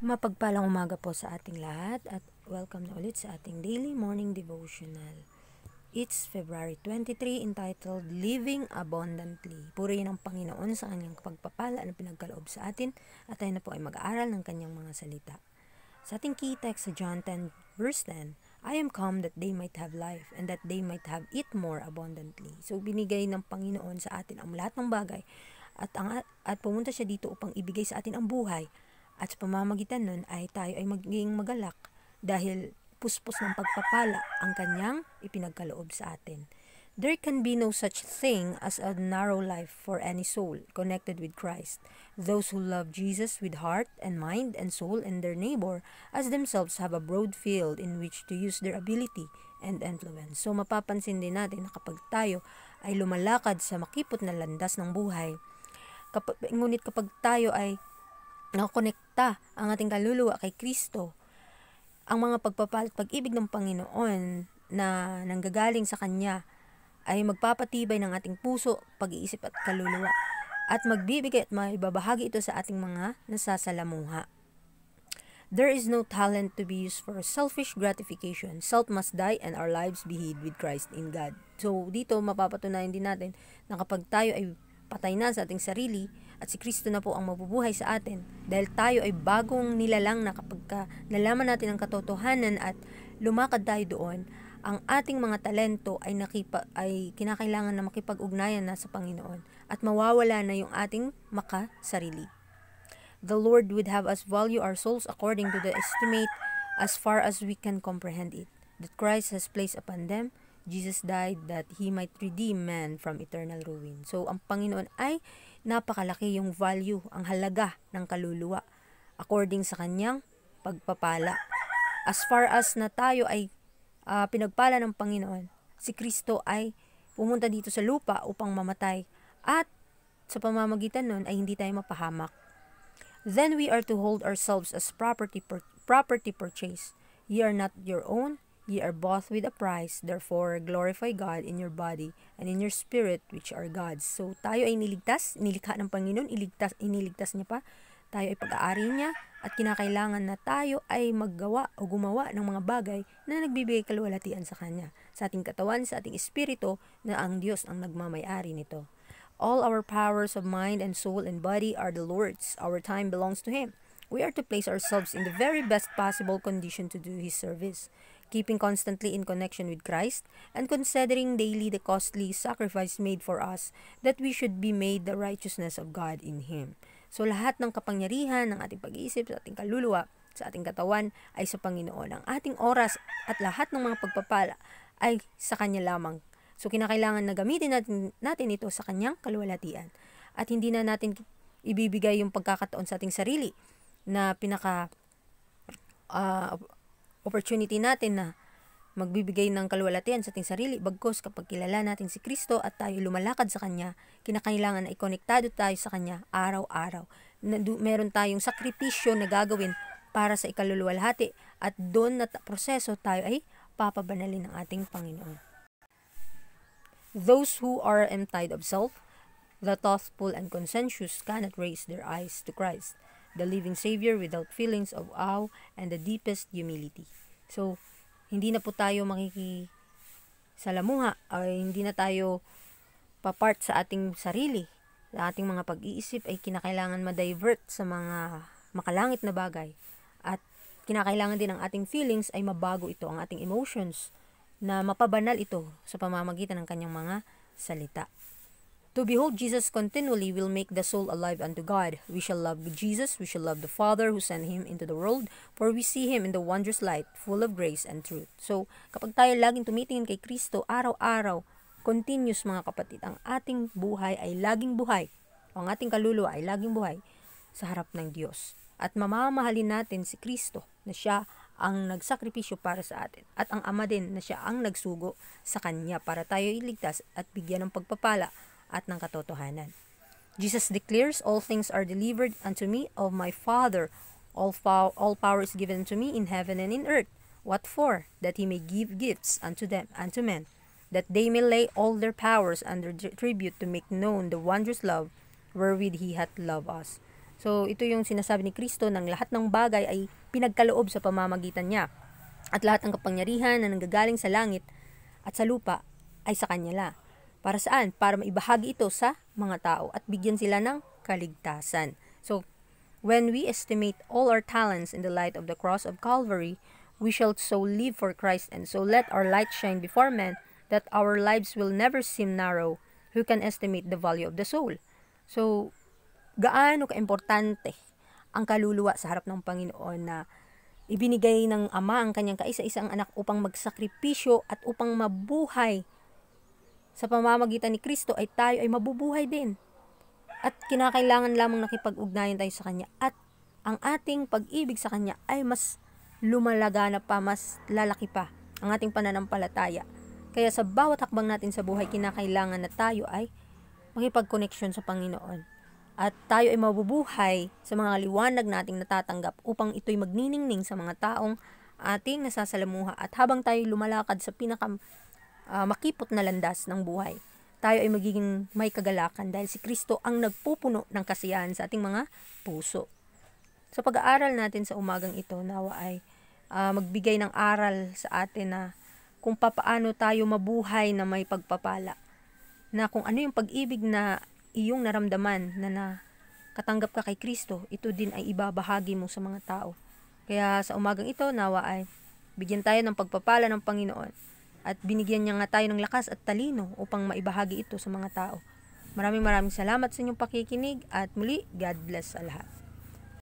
Mapagpalang umaga po sa ating lahat at welcome na ulit sa ating daily morning devotional. It's February 23 entitled Living Abundantly. Purihin ang Panginoon sa kanyang pagpapala na pinagkaloob sa atin at tayo na po ay mag-aaral ng kanyang mga salita. Sa ating key text sa John 10 verse 10, I am come that they might have life and that they might have it more abundantly. So binigay ng Panginoon sa atin ang lahat ng bagay at pumunta siya dito upang ibigay sa atin ang buhay. At sa pamamagitan nun ay tayo ay magiging magalak dahil puspos ng pagpapala ang kanyang ipinagkaloob sa atin. There can be no such thing as a narrow life for any soul connected with Christ. Those who love Jesus with heart and mind and soul and their neighbor as themselves have a broad field in which to use their ability and influence. So mapapansin din natin na kapag tayo ay lumalakad sa makipot na landas ng buhay, ngunit kapag tayo ay nakakonekta ang ating kaluluwa kay Kristo, ang mga pagpapala at pag-ibig ng Panginoon na nanggagaling sa Kanya ay magpapatibay ng ating puso, pag-iisip at kaluluwa at magbibigay at maibabahagi ito sa ating mga nasasalamuha. There is no talent to be used for selfish gratification. Self must die and our lives be hid with Christ in God. So dito mapapatunayan din natin na kapag tayo ay patay na sa ating sarili at si Kristo na po ang mabubuhay sa atin dahil tayo ay bagong nilalang na kapag nalaman natin ang katotohanan at lumakad tayo doon, ang ating mga talento ay kinakailangan na makipag-ugnayan na sa Panginoon at mawawala na yung ating makasarili. The Lord would have us value our souls according to the estimate as far as we can comprehend it, that Christ has placed upon them. Jesus died that He might redeem man from eternal ruin. So, ang Panginoon ay napakalaki yung value, ang halaga ng kaluluwa according sa Kanyang pagpapala. As far as na tayo ay pinagpala ng Panginoon, si Kristo ay pumunta dito sa lupa upang mamatay at sa pamamagitan nun ay hindi tayo mapahamak. Then we are to hold ourselves as property purchased. Ye are not your own, ye are bought with a price, therefore glorify God in your body and in your spirit which are God's. So tayo ay nilikha ng Panginoon, iniligtas niya pa, tayo ay pag-aari niya at kinakailangan na tayo ay maggawa o gumawa ng mga bagay na nagbibigay kaluwalhatian sa Kanya, sa ating katawan, sa ating espiritu na ang Diyos ang nagmamay-ari nito. All our powers of mind and soul and body are the Lord's. Our time belongs to Him. We are to place ourselves in the very best possible condition to do His service, keeping constantly in connection with Christ, and considering daily the costly sacrifice made for us, that we should be made the righteousness of God in Him. So lahat ng kapangyarihan ng ating pag-iisip, sa ating kaluluwa, sa ating katawan ay sa Panginoon. Ang ating oras at lahat ng mga pagpapala ay sa Kanya lamang. So kinakailangan na gamitin natin ito sa Kanyang kaluwalhatian. At hindi na natin ibibigay yung pagkakataon sa ating sarili na opportunity natin na magbibigay ng kaluwalhatian sa ating sarili. Bagkus kapag kilala natin si Kristo at tayo lumalakad sa Kanya, kinakailangan na ikonektado tayo sa Kanya araw-araw. Meron tayong sakripisyo na gagawin para sa ikaluluwalhati at doon na proseso tayo ay papabanalin ng ating Panginoon. Those who are emptied of self, the thoughtful and conscientious cannot raise their eyes to Christ, the living Savior, without feelings of awe and the deepest humility. So, hindi na po tayo makikisalamuha ay hindi na tayo papart sa ating sarili. Sa ating mga pag-iisip ay kinakailangan ma-divert sa mga makalangit na bagay. At kinakailangan din ang ating feelings ay mabago ito, ang ating emotions, na mapabanal ito sa pamamagitan ng Kanyang mga salita. To behold Jesus continually will make the soul alive unto God. We shall love Jesus, we shall love the Father who sent Him into the world, for we see Him in the wondrous light, full of grace and truth. So, kapag tayo laging tumitingin kay Kristo, araw-araw, continuous mga kapatid, ang ating buhay ay laging buhay, ang ating kaluluwa ay laging buhay sa harap ng Diyos. At mamamahalin natin si Kristo na Siya ang nagsakripisyo para sa atin at ang Ama din na Siya ang nagsugo sa Kanya para tayo iligtas at bigyan ng pagpapala at ng katotohanan. Jesus declares, all things are delivered unto me of my Father. All power is given to me in heaven and in earth. What for? That He may give gifts unto men, that they may lay all their powers under tribute to make known the wondrous love wherewith He hath loved us. So, ito yung sinasabi ni Kristo ng lahat ng bagay ay pinagkaloob sa pamamagitan niya. At lahat ng kapangyarihan na nanggagaling sa langit at sa lupa ay sa Kanya la. Para saan? Para maibahagi ito sa mga tao at bigyan sila ng kaligtasan. So, when we estimate all our talents in the light of the cross of Calvary, we shall so live for Christ, and so let our light shine before men that our lives will never seem narrow. Who can estimate the value of the soul? So, gaano kaimportante ang kaluluwa sa harap ng Panginoon na ibinigay ng Ama ang kanyang kaisa-isang anak upang magsakripisyo at upang mabuhay. Sa pamamagitan ni Kristo ay tayo ay mabubuhay din. At kinakailangan lamang nakipag-ugnayan tayo sa Kanya. At ang ating pag-ibig sa Kanya ay mas lumalaga na pa, mas lalaki pa ang ating pananampalataya. Kaya sa bawat hakbang natin sa buhay, kinakailangan na tayo ay makipag-connection sa Panginoon. At tayo ay mabubuhay sa mga liwanag nating natatanggap upang ito'y magniningning sa mga taong ating nasasalamuha. At habang tayo lumalakad sa makipot na landas ng buhay, tayo ay magiging may kagalakan dahil si Kristo ang nagpupuno ng kasiyahan sa ating mga puso. Sa pag-aaral natin sa umagang ito, nawa ay magbigay ng aral sa atin na kung papaano tayo mabuhay na may pagpapala. Na kung ano yung pag-ibig na iyong naramdaman na katanggap ka kay Kristo, ito din ay ibabahagi mo sa mga tao. Kaya sa umagang ito, nawa ay bigyan tayo ng pagpapala ng Panginoon at binigyan niya nga tayo ng lakas at talino upang maibahagi ito sa mga tao. Maraming salamat sa inyong pakikinig at muli, God bless sa lahat.